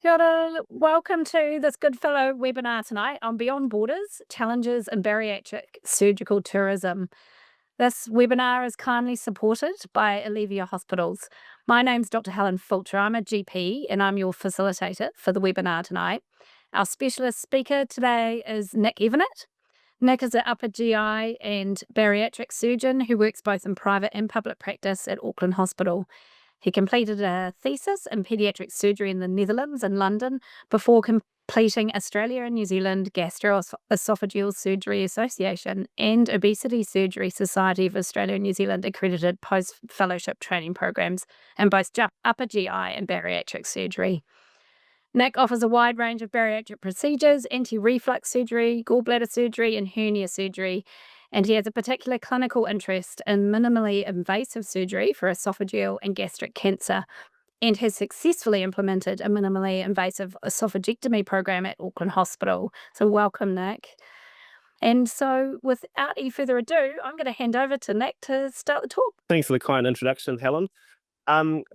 Kia ora. Welcome to this Goodfellow webinar tonight on Beyond Borders, Challenges in Bariatric Surgical Tourism. This webinar is kindly supported by Allevia Hospitals. My name's Dr. Helen Fulcher. I'm a GP and I'm your facilitator for the webinar tonight. Our specialist speaker today is Nick Evennett. Nick is an upper GI and bariatric surgeon who works both in private and public practice at Auckland Hospital. He completed a thesis in paediatric surgery in the Netherlands and London before completing Australia and New Zealand Gastroesophageal Surgery Association and Obesity Surgery Society of Australia and New Zealand accredited post-fellowship training programs in both upper GI and bariatric surgery. Nick offers a wide range of bariatric procedures, anti-reflux surgery, gallbladder surgery, and hernia surgery, and he has a particular clinical interest in minimally invasive surgery for esophageal and gastric cancer, and has successfully implemented a minimally invasive esophagectomy program at Auckland Hospital. So welcome, Nick. And so without any further ado, I'm going to hand over to Nick to start the talk. Thanks for the kind introduction, Helen.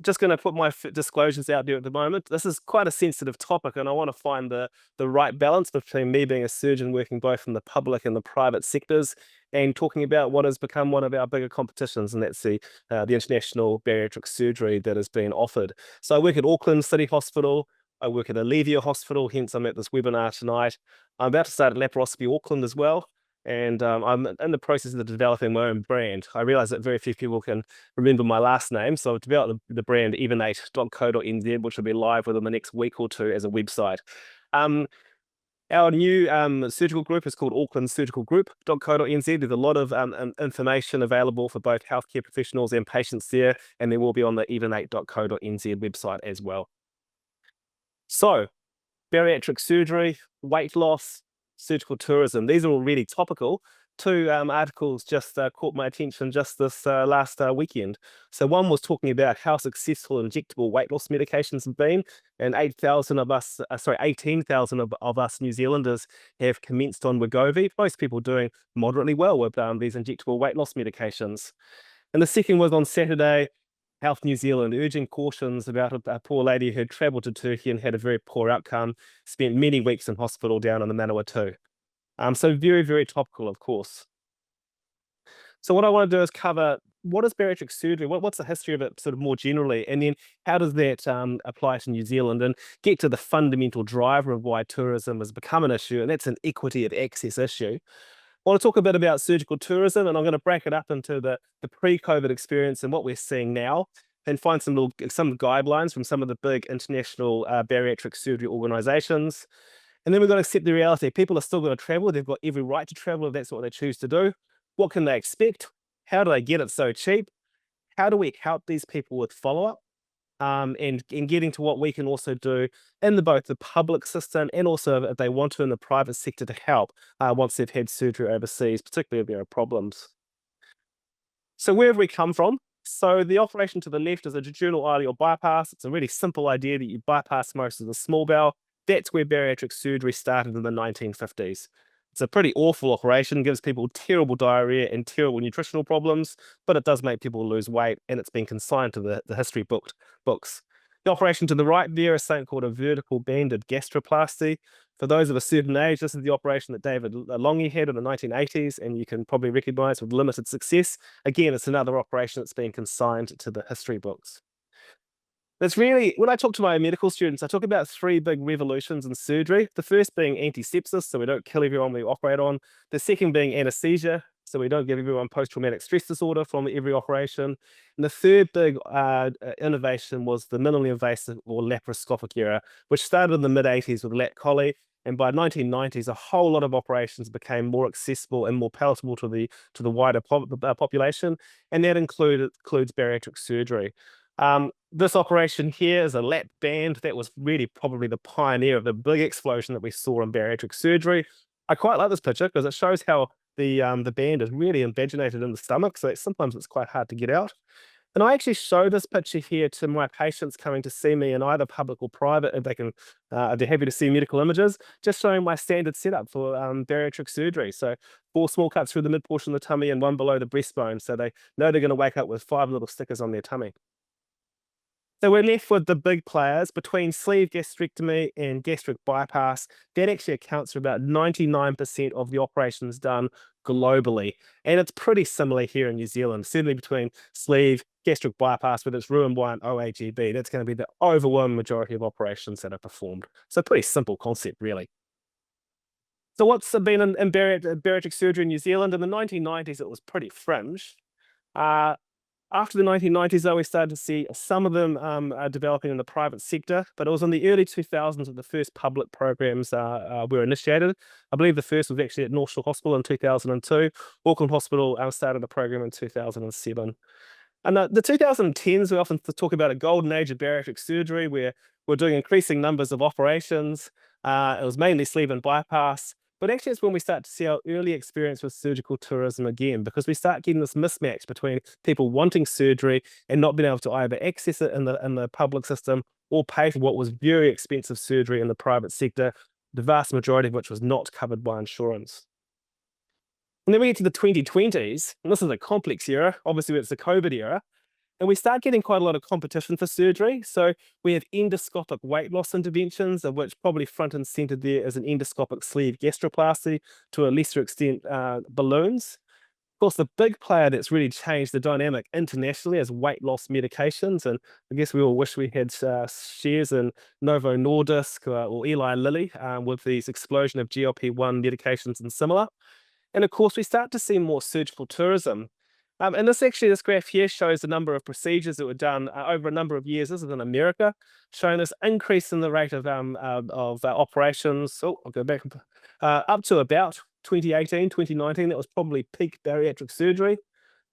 Just going to put my disclosures out there at the moment. This is quite a sensitive topic, and I want to find the right balance between me being a surgeon working both in the public and the private sectors and talking about what has become one of our bigger competitions, and that's the international bariatric surgery that is being offered. So I work at Auckland City Hospital. I work at Allevia Hospital, hence I'm at this webinar tonight. I'm about to start at Laparoscopy Auckland as well. And I'm in the process of developing my own brand. I realize that very few people can remember my last name, so I've developed the brand evennett.co.nz, which will be live within the next week or two as a website. Our new surgical group is called Auckland Surgical Group.co.nz. There's a lot of information available for both healthcare professionals and patients there, and there will be on the evennett.co.nz website as well. So, bariatric surgery, weight loss, surgical tourism. These are all really topical. Two articles just caught my attention just this last weekend. So one was talking about how successful injectable weight loss medications have been, and 18,000 of us New Zealanders have commenced on Wegovy. Most people doing moderately well with these injectable weight loss medications. And the second was on Saturday, Health New Zealand urging cautions about a poor lady who had travelled to Turkey and had a very poor outcome, spent many weeks in hospital down in the Manawatu. So very, very topical, of course. So what I want to do is cover what is bariatric surgery, what's the history of it sort of more generally, and then how does that apply to New Zealand, and get to the fundamental driver of why tourism has become an issue, and that's an equity of access issue. I want to talk a bit about surgical tourism, and I'm going to break it up into the pre-COVID experience and what we're seeing now, and find some guidelines from some of the big international bariatric surgery organizations. And then we've got to accept the reality. People are still going to travel. They've got every right to travel if that's what they choose to do. What can they expect? How do they get it so cheap? How do we help these people with follow-up? And getting to what we can also do in both the public system and also if they want to in the private sector to help once they've had surgery overseas, particularly if there are problems. So where have we come from? So the operation to the left is a jejunal ileal bypass. It's a really simple idea that you bypass most of the small bowel. That's where bariatric surgery started in the 1950s. It's a pretty awful operation, gives people terrible diarrhea and terrible nutritional problems, but it does make people lose weight, and it's been consigned to the history books. The operation to the right there is something called a vertical banded gastroplasty. For those of a certain age, this is the operation that David Lange had in the 1980s, and you can probably recognize with limited success. Again, it's another operation that's been consigned to the history books. That's really, when I talk to my medical students, I talk about three big revolutions in surgery. The first being antisepsis, so we don't kill everyone we operate on. The second being anesthesia, so we don't give everyone post-traumatic stress disorder from every operation. And the third big innovation was the minimally invasive or laparoscopic era, which started in the mid-80s with Lat Colli. And by 1990s, a whole lot of operations became more accessible and more palatable to the wider population, and that includes bariatric surgery. This operation here is a lap band that was really probably the pioneer of the big explosion that we saw in bariatric surgery. I quite like this picture because it shows how the band is really invaginated in the stomach, so sometimes it's quite hard to get out. And I actually show this picture here to my patients coming to see me in either public or private, if they're happy to see medical images, just showing my standard setup for bariatric surgery. So 4 small cuts through the mid portion of the tummy and 1 below the breastbone, so they know they're going to wake up with 5 little stickers on their tummy. So we're left with the big players between sleeve gastrectomy and gastric bypass. That actually accounts for about 99% of the operations done globally. And it's pretty similar here in New Zealand, certainly between sleeve, gastric bypass, whether it's Roux-en-Y and OAGB. That's going to be the overwhelming majority of operations that are performed. So pretty simple concept, really. So what's been in bariatric surgery in New Zealand? In the 1990s, it was pretty fringe. After the 1990s, though, we started to see some of them developing in the private sector, but it was in the early 2000s that the first public programs were initiated. I believe the first was actually at North Shore Hospital in 2002. Auckland Hospital started the program in 2007. And the 2010s, we often talk about a golden age of bariatric surgery where we're doing increasing numbers of operations. It was mainly sleeve and bypass. But actually, it's when we start to see our early experience with surgical tourism again, because we start getting this mismatch between people wanting surgery and not being able to either access it in the public system or pay for what was very expensive surgery in the private sector, the vast majority of which was not covered by insurance. And then we get to the 2020s, and this is a complex era. Obviously, it's the COVID era. And we start getting quite a lot of competition for surgery. So we have endoscopic weight loss interventions, of which probably front and center there is an endoscopic sleeve gastroplasty, to a lesser extent, balloons. Of course, the big player that's really changed the dynamic internationally is weight loss medications. And I guess we all wish we had shares in Novo Nordisk or Eli Lilly with these explosion of GLP-1 medications and similar. And of course, we start to see more surgical tourism. And this graph here shows the number of procedures that were done over a number of years. This is in America, showing this increase in the rate of operations. Oh, I'll go back up to about 2018, 2019. That was probably peak bariatric surgery.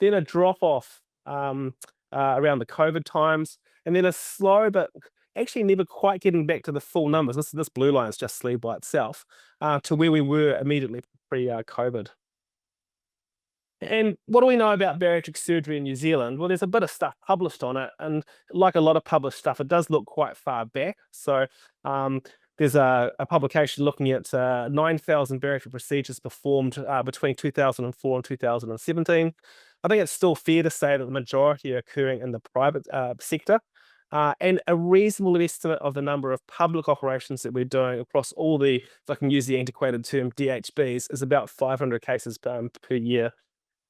Then a drop off around the COVID times, and then a slow but actually never quite getting back to the full numbers. This blue line is just sleeve by itself to where we were immediately pre-COVID. And what do we know about bariatric surgery in New Zealand? Well, there's a bit of stuff published on it, and like a lot of published stuff, it does look quite far back. So there's a publication looking at 9,000 bariatric procedures performed between 2004 and 2017. I think it's still fair to say that the majority are occurring in the private sector. And a reasonable estimate of the number of public operations that we're doing across all the, if I can use the antiquated term, DHBs, is about 500 cases per year.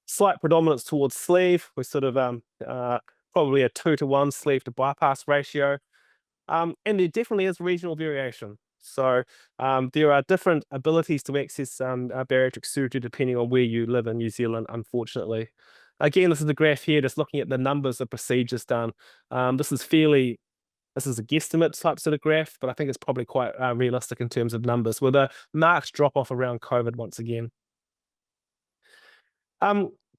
Slight predominance towards sleeve. We're sort of probably a 2-to-1 sleeve to bypass ratio. And there definitely is regional variation. So there are different abilities to access bariatric surgery depending on where you live in New Zealand, unfortunately. Again, this is the graph here, just looking at the numbers of procedures done. This is a guesstimate type sort of graph, but I think it's probably quite realistic in terms of numbers, with a marked drop off around COVID once again.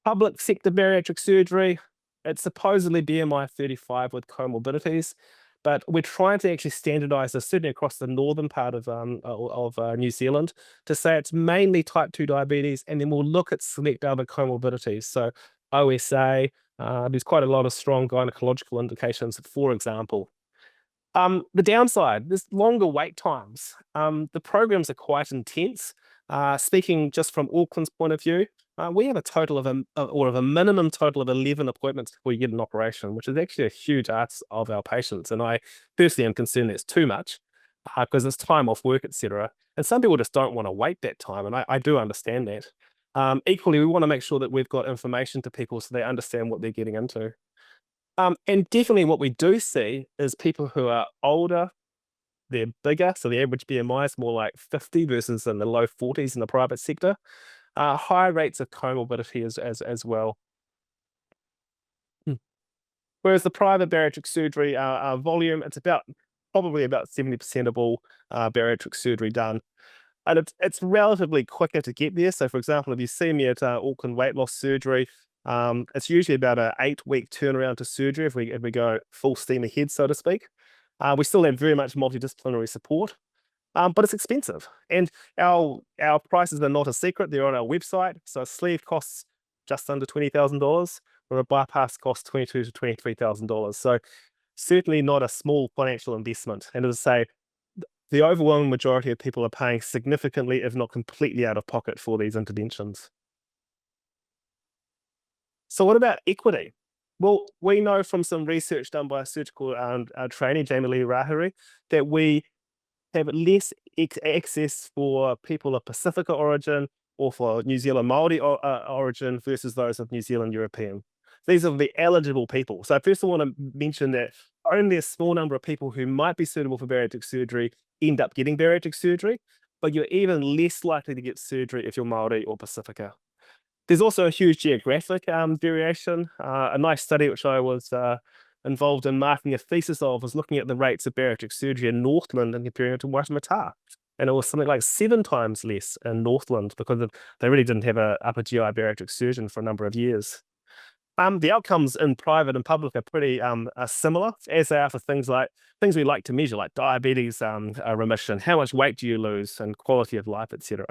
Public sector bariatric surgery, it's supposedly BMI 35 with comorbidities, but we're trying to actually standardize this, certainly across the northern part of New Zealand, to say it's mainly type 2 diabetes, and then we'll look at select other comorbidities. So OSA, there's quite a lot of strong gynecological indications, for example. The downside, there's longer wait times. The programs are quite intense. Speaking just from Auckland's point of view, we have a total of a minimum total of 11 appointments before you get an operation, which is actually a huge ask of our patients. And I personally am concerned it's too much because it's time off work, etc. And some people just don't want to wait that time, and I do understand that. Equally, we want to make sure that we've got information to people so they understand what they're getting into. And definitely what we do see is people who are older, they're bigger, so the average BMI is more like 50 versus in the low 40s in the private sector. Higher rates of comorbidity as well. Whereas the private bariatric surgery volume, it's probably about 70% of all bariatric surgery done. And it's relatively quicker to get there. So for example, if you see me at Auckland weight loss surgery, it's usually about an 8-week turnaround to surgery if we go full steam ahead, so to speak. We still have very much multidisciplinary support, but it's expensive. And our prices are not a secret. They're on our website. So a sleeve costs just under $20,000, or a bypass costs $22,000 to $23,000. So certainly not a small financial investment. And as I say, the overwhelming majority of people are paying significantly, if not completely out of pocket for these interventions. So what about equity? Well, we know from some research done by a surgical trainee, Jamie Lee Rahuri, that we have less access for people of Pacifica origin or for New Zealand Māori origin versus those of New Zealand European. These are the eligible people. So first I want to mention that only a small number of people who might be suitable for bariatric surgery end up getting bariatric surgery, but you're even less likely to get surgery if you're Māori or Pacifica. There's also a huge geographic variation. A nice study which I was involved in marking a thesis of was looking at the rates of bariatric surgery in Northland and comparing it to Waitemata. And it was something like 7 times less in Northland because they really didn't have an upper GI bariatric surgeon for a number of years. The outcomes in private and public are pretty similar, as they are for things we like to measure, like diabetes remission, how much weight do you lose, and quality of life, etc.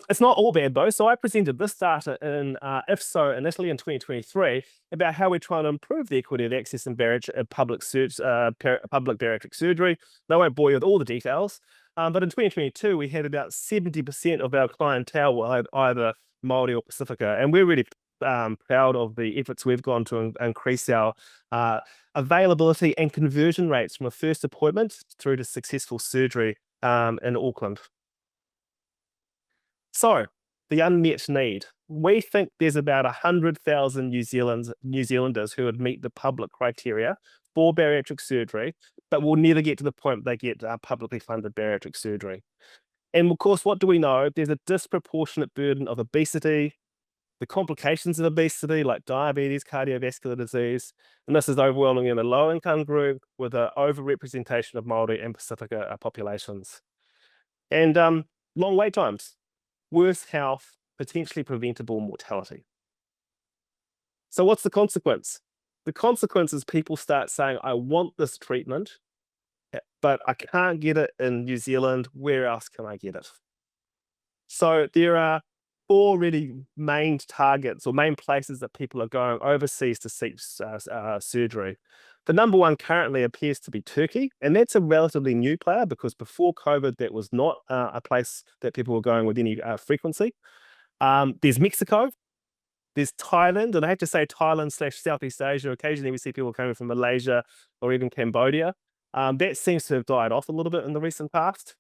It's not all bad though. So I presented this data in IFSO in Italy in 2023 about how we're trying to improve the equity of access in public bariatric surgery. I won't bore you with all the details, but in 2022 we had about 70% of our clientele were either Māori or Pacifica, and we're really proud of the efforts we've gone to increase our availability and conversion rates from a first appointment through to successful surgery in Auckland. So, the unmet need. We think there's about 100,000 New Zealanders who would meet the public criteria for bariatric surgery, but will never get to the point they get publicly funded bariatric surgery. And of course, what do we know? There's a disproportionate burden of obesity, the complications of obesity like diabetes, cardiovascular disease, and this is overwhelming in the low-income group with an overrepresentation of Māori and Pacifica populations. And long wait times. Worse health, potentially preventable mortality. So what's the consequence? The consequence is people start saying, I want this treatment, but I can't get it in New Zealand. Where else can I get it? So there are 4 really main targets or main places that people are going overseas to seek surgery. The number one currently appears to be Turkey, and that's a relatively new player because before COVID, that was not a place that people were going with any frequency. There's Mexico, there's Thailand, and I have to say Thailand/Southeast Asia. Occasionally we see people coming from Malaysia or even Cambodia. That seems to have died off a little bit in the recent past.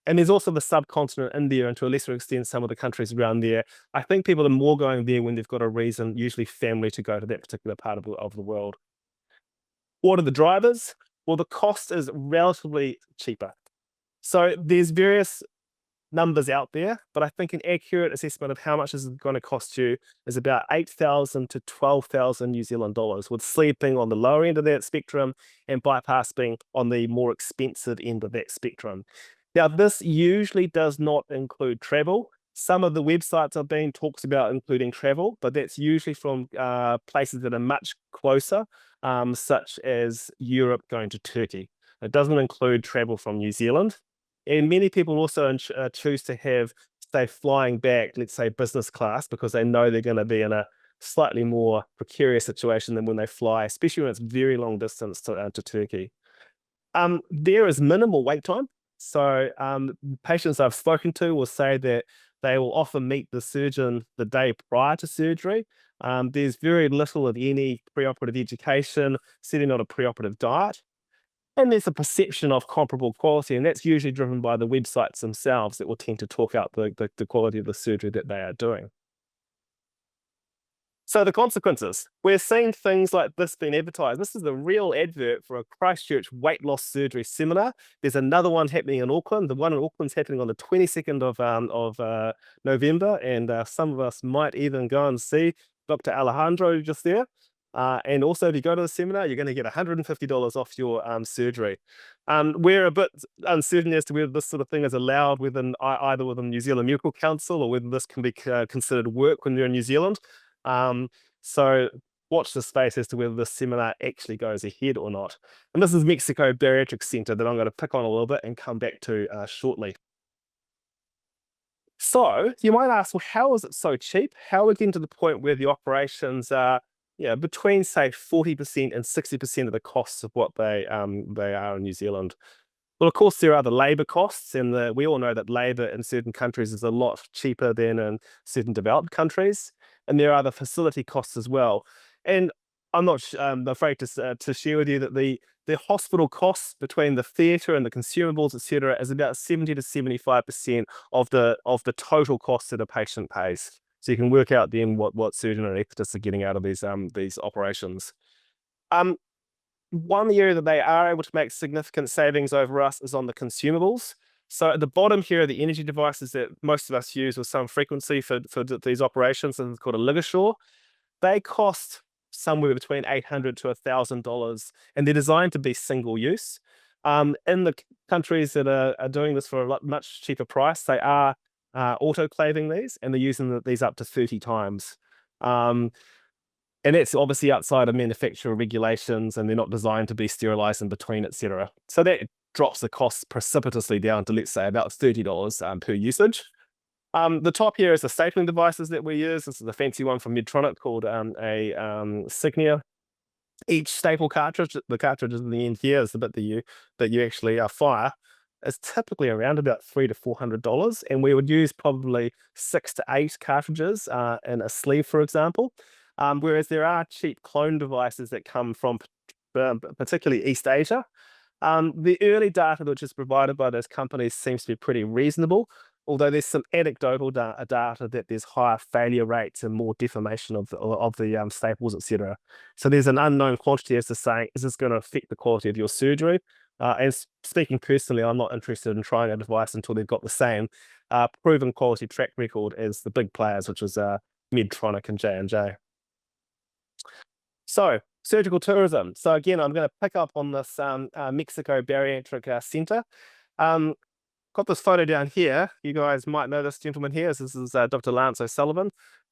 And there's also the subcontinent India, and to a lesser extent, some of the countries around there. I think people are more going there when they've got a reason, usually family, to go to that particular part of the world. What are the drivers? Well, the cost is relatively cheaper. So there's various numbers out there, but I think an accurate assessment of how much this is going to cost you is about 8,000 to 12,000 New Zealand dollars, with sleep being on the lower end of that spectrum and bypass being on the more expensive end of that spectrum. Now, this usually does not include travel. Some of the websites I've been talks about including travel, but that's usually from places that are much closer, such as Europe going to Turkey. It doesn't include travel from New Zealand. And many people also choose to have, say, flying back, let's say business class, because they know they're going to be in a slightly more precarious situation than when they fly, especially when it's very long distance to Turkey. There is minimal wait time. So patients I've spoken to will say that they will often meet the surgeon the day prior to surgery. There's very little of any preoperative education, setting on a preoperative diet. And there's a perception of comparable quality, and that's usually driven by the websites themselves that will tend to talk out the quality of the surgery that they are doing. So the consequences, we're seeing things like this being advertised. This is the real advert for a Christchurch weight loss surgery seminar. There's another one happening in Auckland. The one in Auckland's happening on the 22nd of November, and some of us might even go and see Dr. Alejandro just there. And also, if you go to the seminar, you're going to get $150 off your surgery. We're a bit uncertain as to whether this sort of thing is allowed either within New Zealand Medical Council or whether this can be considered work when you're in New Zealand. So watch the space as to whether this seminar actually goes ahead or not. And this is Mexico Bariatric Center that I'm going to pick on a little bit and come back to shortly. So you might ask, well, how is it so cheap? How are we getting to the point where the operations are between, say, 40% and 60% of the costs of what they are in New Zealand? Well, of course, there are the labor costs, and we all know that labor in certain countries is a lot cheaper than in certain developed countries. and there are the facility costs as well. And I'm not afraid to share with you that the hospital costs between the theatre and the consumables, etc., is about 70 to 75% of the total cost that a patient pays. So you can work out then what surgeon and anaesthetists are getting out of these operations. One area that they are able to make significant savings over us is on the consumables. So at the bottom here are the energy devices that most of us use with some frequency for these operations, and it's called a ligature. They cost somewhere between $800 to $1,000, and they're designed to be single use. In the countries that are doing this for a much cheaper price, they are autoclaving these, and they're using these up to 30 times. And it's obviously outside of manufacturer regulations, and they're not designed to be sterilized in between, etc. So that drops the cost precipitously down to, let's say, about $30 per usage. The top here is the stapling devices that we use. This is a fancy one from Medtronic called a Signia. Each staple cartridge, the cartridge in the end here is the bit that you actually fire, is typically around about $300 to $400, and we would use probably 6 to 8 cartridges in a sleeve, for example. Whereas there are cheap clone devices that come from particularly East Asia. The early data which is provided by those companies seems to be pretty reasonable, although there's some anecdotal data that there's higher failure rates and more deformation of the staples, etc. So there's an unknown quantity as to say, is this going to affect the quality of your surgery? And speaking personally, I'm not interested in trying a device until they've got the same proven quality track record as the big players, which is Medtronic and J&J. So, surgical tourism. So again, I'm going to pick up on this Mexico Bariatric Center. Got this photo down here. You guys might know this gentleman here. This is Dr. Lance O'Sullivan.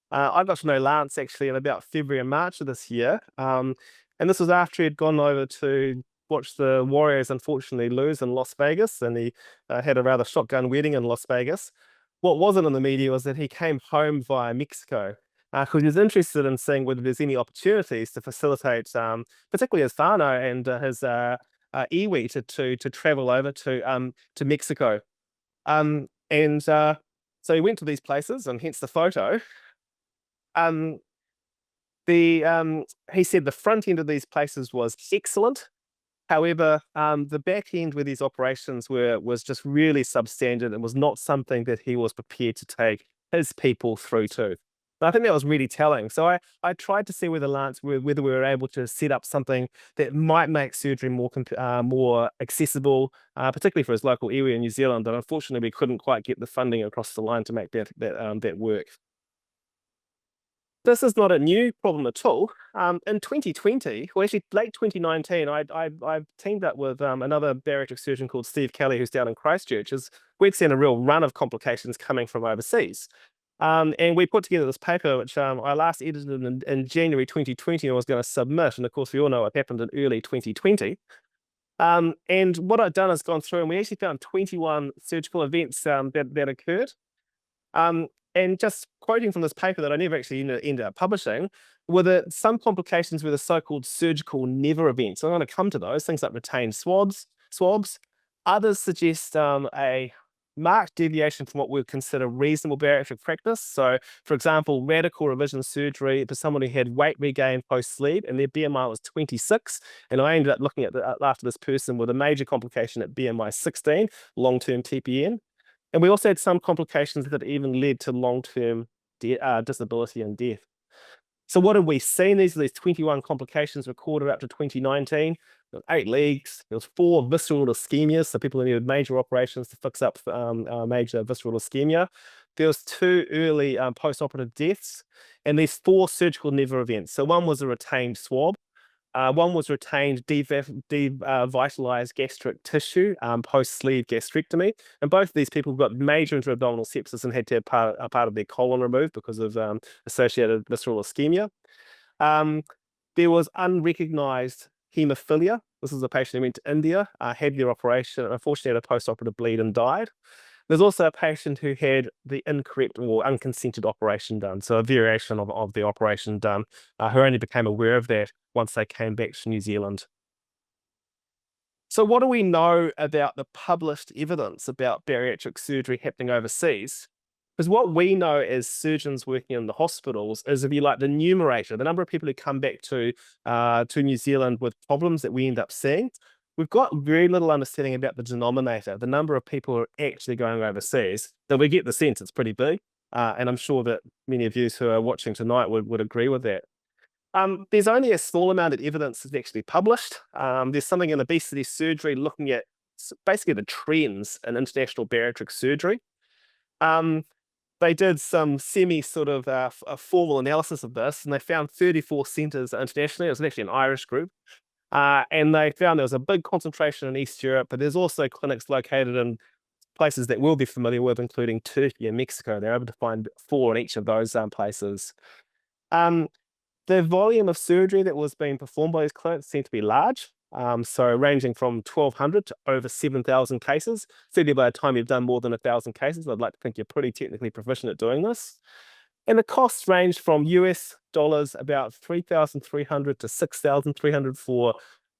I got to know Lance actually in about February and March of this year. And this was after he had gone over to watch the Warriors unfortunately lose in Las Vegas, and he had a rather shotgun wedding in Las Vegas. What wasn't in the media was that he came home via Mexico, because he's interested in seeing whether there's any opportunities to facilitate, particularly his whānau and his iwi to travel over to Mexico. So he went to these places, and hence the photo. He said the front end of these places was excellent. However, the back end where these operations was just really substandard and was not something that he was prepared to take his people through to. And I think that was really telling. So I tried to see whether we were able to set up something that might make surgery more accessible, particularly for his local iwi in New Zealand. And unfortunately, we couldn't quite get the funding across the line to make that work. This is not a new problem at all. In 2020, well, actually late 2019, I teamed up with another bariatric surgeon called Steve Kelly, who's down in Christchurch. We'd seen a real run of complications coming from overseas. And we put together this paper, which I last edited in January 2020 and was going to submit. And of course, we all know what happened in early 2020. And what I'd done is gone through, and we actually found 21 surgical events that occurred. And just quoting from this paper that I never actually ended up publishing, were that some complications were the so-called surgical never events. So I'm going to come to those, things like retained swabs. Others suggest a marked deviation from what we would consider reasonable bariatric practice. So, for example, radical revision surgery for someone who had weight regain post-sleep and their BMI was 26, and I ended up looking at after this person with a major complication at BMI 16, long-term TPN. And we also had some complications that even led to long-term disability and death. So what have we seen? These are these 21 complications recorded up to 2019. There were 8 leaks. There was 4 visceral ischemias, so people who needed major operations to fix up major visceral ischemia. There was 2 early post-operative deaths, and there's 4 surgical never events. So one was a retained swab. One was retained devitalized gastric tissue post-sleeve gastrectomy. And both of these people got major intra-abdominal sepsis and had to have part of their colon removed because of associated visceral ischemia. There was unrecognized hemophilia. This is a patient who went to India, had their operation, and unfortunately had a post-operative bleed and died. There's also a patient who had the incorrect or unconsented operation done, so a variation of the operation done, who only became aware of that once they came back to New Zealand. So what do we know about the published evidence about bariatric surgery happening overseas? Because what we know as surgeons working in the hospitals is, if you like, the numerator, the number of people who come back to New Zealand with problems that we end up seeing, we've got very little understanding about the denominator, the number of people who are actually going overseas. That we get the sense it's pretty big, and I'm sure that many of you who are watching tonight would agree with that. There's only a small amount of evidence that's actually published. There's something in obesity surgery looking at basically the trends in international bariatric surgery. Um, they did some semi sort of a formal analysis of this, and they found 34 centres internationally. It was actually an Irish group. And they found there was a big concentration in East Europe, but there's also clinics located in places that we'll be familiar with, including Turkey and Mexico. They're able to find 4 in each of those places. Um, the volume of surgery that was being performed by these clinics seemed to be large. So ranging from 1,200 to over 7,000 cases. Certainly by the time you've done more than 1,000 cases, I'd like to think you're pretty technically proficient at doing this. And the costs ranged from US dollars about 3,300 to 6,300 for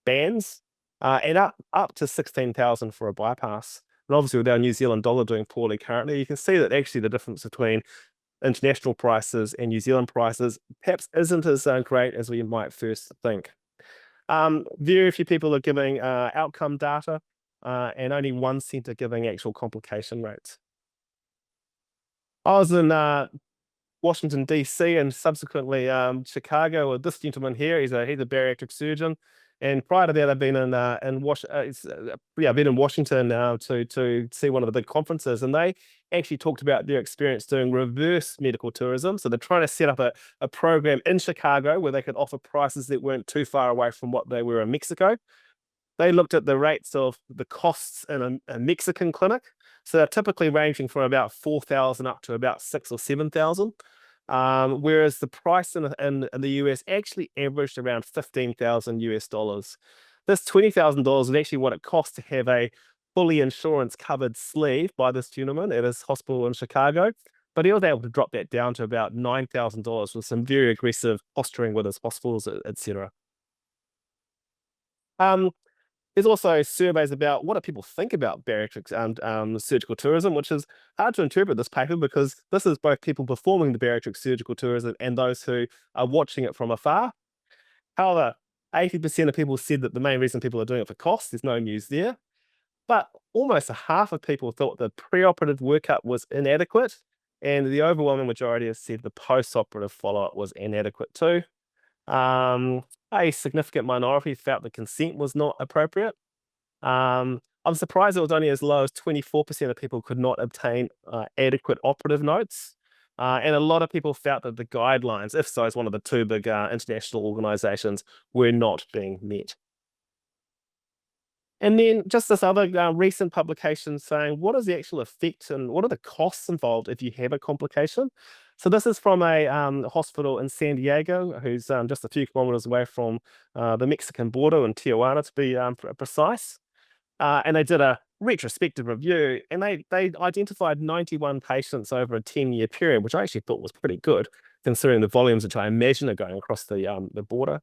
bands, and up to 16,000 for a bypass. And obviously with our New Zealand dollar doing poorly currently, you can see that actually the difference between international prices and New Zealand prices perhaps isn't as great as we might first think. Very few people are giving outcome data, and only one centre giving actual complication rates. I was in Washington, D.C., and subsequently Chicago with this gentleman here. He's a bariatric surgeon. And prior to that, I've been in I've been in Washington now to see one of the big conferences, and they actually talked about their experience doing reverse medical tourism. So they're trying to set up a program in Chicago where they could offer prices that weren't too far away from what they were in Mexico. They looked at the rates of the costs in a Mexican clinic. So they're typically ranging from about 4,000 up to about 6 or 7,000. Whereas the price in the US actually averaged around 15,000 US dollars. This $20,000 is actually what it costs to have a fully insurance covered sleeve by this gentleman at his hospital in Chicago. But he was able to drop that down to about $9,000 with some very aggressive posturing with his hospitals, etc. There's also surveys about what do people think about bariatrics and surgical tourism, which is hard to interpret this paper because this is both people performing the bariatric surgical tourism and those who are watching it from afar. However, 80% of people said that the main reason people are doing it for cost, there's no news there. But almost a half of people thought the preoperative workup was inadequate, and the overwhelming majority have said the post-operative follow-up was inadequate too. A significant minority felt the consent was not appropriate. I'm surprised it was only as low as 24% of people could not obtain adequate operative notes. And a lot of people felt that the guidelines, IFSO is one of the 2 big international organizations, were not being met. And then just this other recent publication saying, what is the actual effect and what are the costs involved if you have a complication? So this is from a hospital in San Diego, who's just a few kilometers away from the Mexican border in Tijuana, to be precise. And they did a retrospective review, and they identified 91 patients over a 10-year period, which I actually thought was pretty good, considering the volumes which I imagine are going across the border.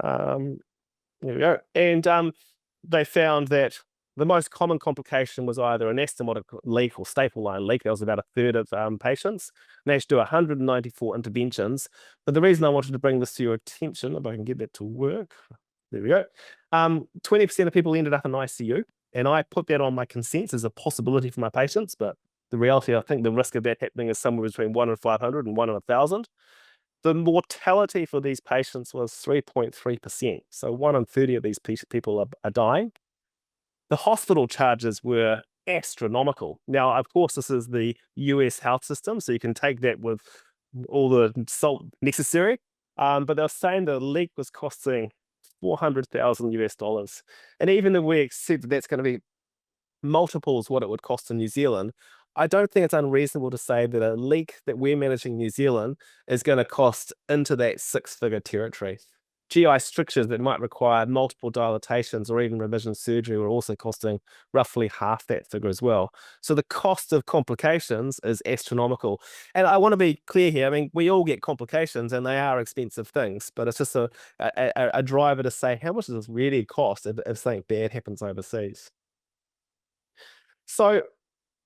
There we go. And they found that the most common complication was either an anastomotic leak or staple line leak. That was about a third of patients. They actually do 194 interventions. But the reason I wanted to bring this to your attention, if I can get that to work, there we go. 20% of people ended up in ICU, and I put that on my consents as a possibility for my patients. But the reality, I think the risk of that happening is somewhere between 1 in 500 and 1 in 1,000. The mortality for these patients was 3.3%. So 1 in 30 of these people are dying. The hospital charges were astronomical. Now, of course, this is the US health system, so you can take that with all the salt necessary. But they're saying the leak was costing 400,000 US dollars. And even if we accept that that's going to be multiples what it would cost in New Zealand, I don't think it's unreasonable to say that a leak that we're managing in New Zealand is going to cost into that 6-figure territory. GI strictures that might require multiple dilatations or even revision surgery were also costing roughly half that figure as well. So the cost of complications is astronomical. And I want to be clear here. I mean, we all get complications and they are expensive things, but it's just a driver to say, how much does this really cost if something bad happens overseas? So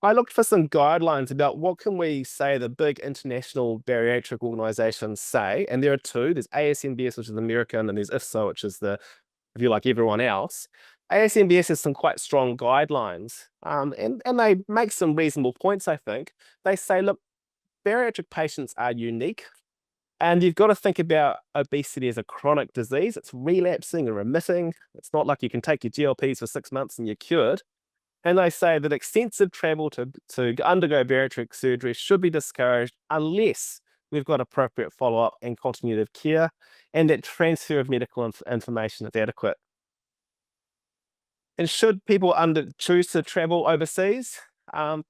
I looked for some guidelines about what can we say the big international bariatric organizations say, and there are two. There's ASMBS, which is American, and there's IFSO, which is the, if you like, everyone else. ASMBS has some quite strong guidelines, and they make some reasonable points, I think. They say, look, bariatric patients are unique, and you've got to think about obesity as a chronic disease. It's relapsing and remitting. It's not like you can take your GLPs for 6 months and you're cured. And they say that extensive travel to undergo bariatric surgery should be discouraged unless we've got appropriate follow-up and continuity of care, and that transfer of medical information is adequate. And should people choose to travel overseas,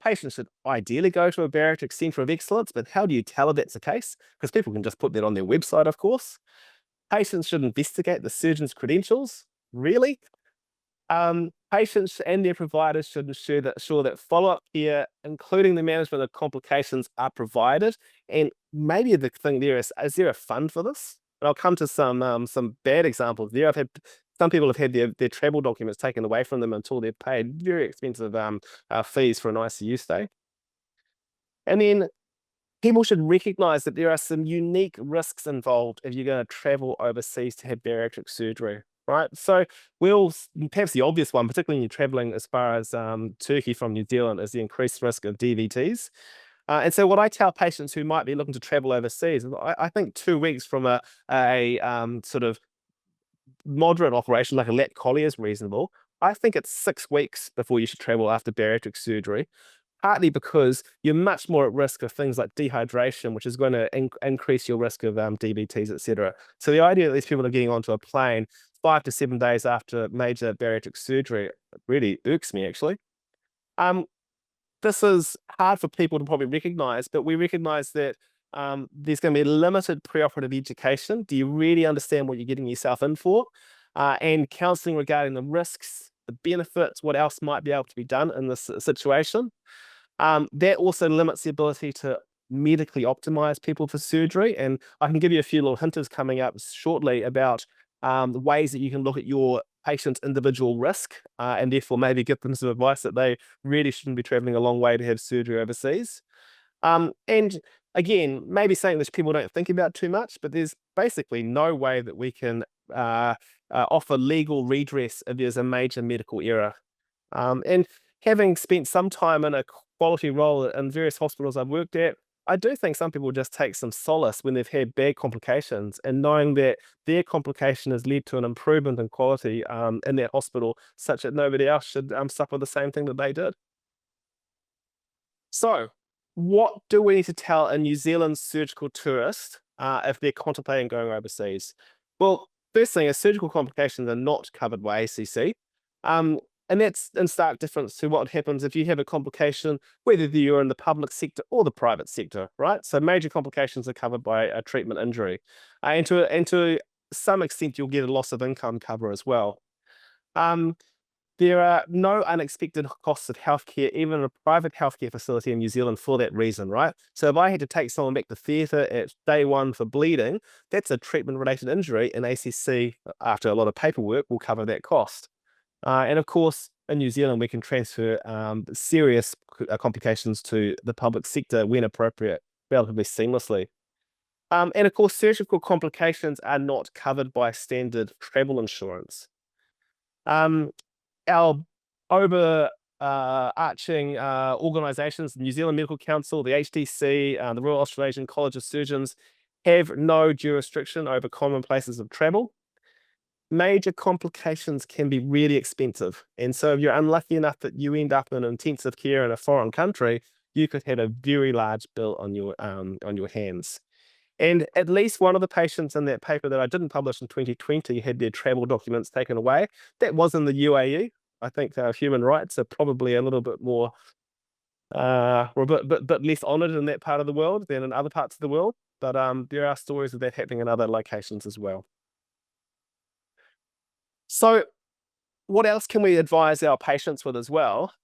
patients should ideally go to a bariatric centre of excellence, but how do you tell if that's the case? Because people can just put that on their website, of course. Patients should investigate the surgeon's credentials. Really? Patients and their providers should ensure that follow-up care, including the management of complications, are provided. And maybe the thing there is there a fund for this? And I'll come to some bad examples there. I've had some people have had their travel documents taken away from them until they've paid very expensive fees for an ICU stay. And then people should recognize that there are some unique risks involved if you're going to travel overseas to have bariatric surgery, right? So perhaps the obvious one, particularly when you're traveling as far as Turkey from New Zealand, is the increased risk of DVTs. And so what I tell patients who might be looking to travel overseas, I think 2 weeks from a sort of moderate operation like a lat collie is reasonable. I think it's 6 weeks before you should travel after bariatric surgery, partly because you're much more at risk of things like dehydration, which is going to increase your risk of DVTs, etc. So the idea that these people are getting onto a plane 5 to 7 days after major bariatric surgery really irks me, actually. This is hard for people to probably recognize, but we recognize that there's going to be limited preoperative education. Do you really understand what you're getting yourself in for? And counseling regarding the risks, the benefits, what else might be able to be done in this situation. That also limits the ability to medically optimize people for surgery. And I can give you a few little hinters coming up shortly about the ways that you can look at your patient's individual risk and therefore maybe give them some advice that they really shouldn't be traveling a long way to have surgery overseas. And again, maybe something that people don't think about too much, but there's basically no way that we can offer legal redress if there's a major medical error. And having spent some time in a quality role in various hospitals I've worked at, I do think some people just take some solace when they've had bad complications and knowing that their complication has led to an improvement in quality in that hospital, such that nobody else should suffer the same thing that they did. So, what do we need to tell a New Zealand surgical tourist if they're contemplating going overseas? Well, first thing is surgical complications are not covered by ACC. And that's in stark difference to what happens if you have a complication, whether you're in the public sector or the private sector, right? So major complications are covered by a treatment injury. And to some extent, you'll get a loss of income cover as well. There are no unexpected costs of healthcare, even in a private healthcare facility in New Zealand for that reason, right? So if I had to take someone back to theatre at day one for bleeding, that's a treatment-related injury, and ACC, after a lot of paperwork, will cover that cost. And of course, in New Zealand, we can transfer serious complications to the public sector when appropriate, relatively seamlessly. And of course, surgical complications are not covered by standard travel insurance. Our overarching organisations, the New Zealand Medical Council, the HDC, the Royal Australasian College of Surgeons, have no jurisdiction over common places of travel. Major complications can be really expensive. And so if you're unlucky enough that you end up in intensive care in a foreign country, you could have a very large bill on your hands. And at least one of the patients in that paper that I didn't publish in 2020 had their travel documents taken away. That was in the UAE. I think human rights are probably a little bit more, or a bit less honoured in that part of the world than in other parts of the world. But there are stories of that happening in other locations as well. So what else can we advise our patients with as well?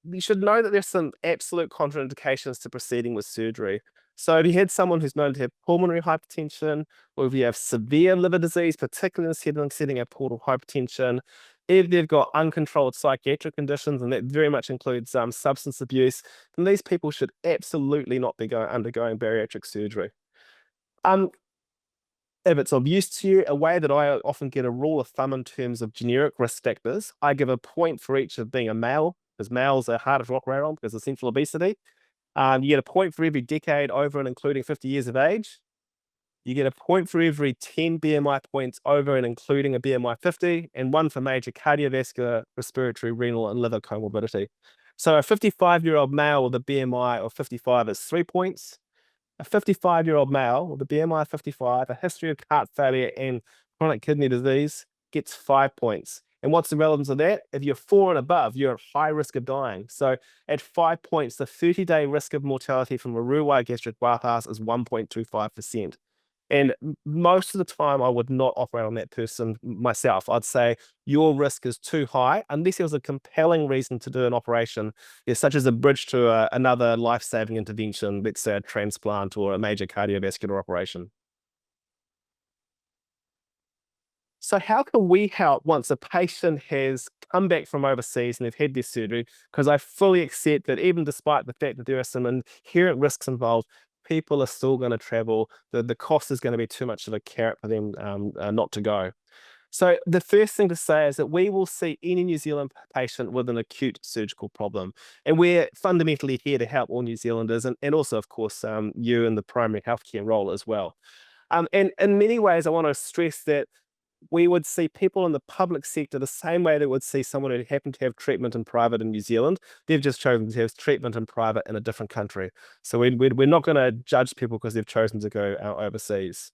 You should know that there's some absolute contraindications to proceeding with surgery. So if you had someone who's known to have pulmonary hypertension, or if you have severe liver disease, particularly in the setting of portal hypertension, If they've got uncontrolled psychiatric conditions, and that very much includes substance abuse, then these people should absolutely not be undergoing bariatric surgery. Um, if it's of use to you, a way that I often get a rule of thumb in terms of generic risk factors, I give a point for each of being a male, because males are harder to operate on because of central obesity. You get a point for every decade over and including 50 years of age. You get a point for every 10 BMI points over and including a BMI 50, and one for major cardiovascular, respiratory, renal, and liver comorbidity. So a 55-year-old male with a BMI of 55 is 3 points. A 55-year-old male with a BMI of 55, a history of heart failure and chronic kidney disease gets 5 points. And what's the relevance of that? If you're 4 and above, you're at high risk of dying. So at 5 points, the 30-day risk of mortality from a Roux-en-Y gastric bypass is 1.25%. And most of the time, I would not operate on that person myself. I'd say your risk is too high, unless there was a compelling reason to do an operation, such as a bridge to another life-saving intervention, let's say a transplant or a major cardiovascular operation. So how can we help once a patient has come back from overseas and they've had their surgery? Because I fully accept that even despite the fact that there are some inherent risks involved, people are still going to travel. The cost is going to be too much of a carrot for them not to go. So the first thing to say is that we will see any New Zealand patient with an acute surgical problem. And we're fundamentally here to help all New Zealanders and also, of course, you in the primary healthcare role as well. And in many ways, I want to stress that we would see people in the public sector the same way that we would see someone who happened to have treatment in private in New Zealand. They've just chosen to have treatment in private in a different country. So we're not going to judge people because they've chosen to go overseas.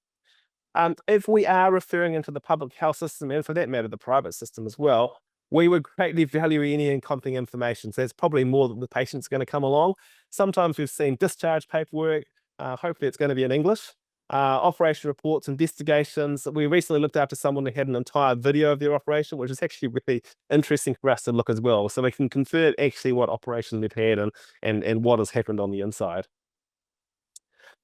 If we are referring into the public health system, and for that matter, the private system as well, we would greatly value any incoming information. So there's probably more that the patient's going to come along. Sometimes we've seen discharge paperwork. Hopefully it's going to be in English. Operation reports, investigations. We recently looked after someone who had an entire video of their operation, which is actually really interesting for us to look as well. So we can confirm actually what operation they've had and what has happened on the inside.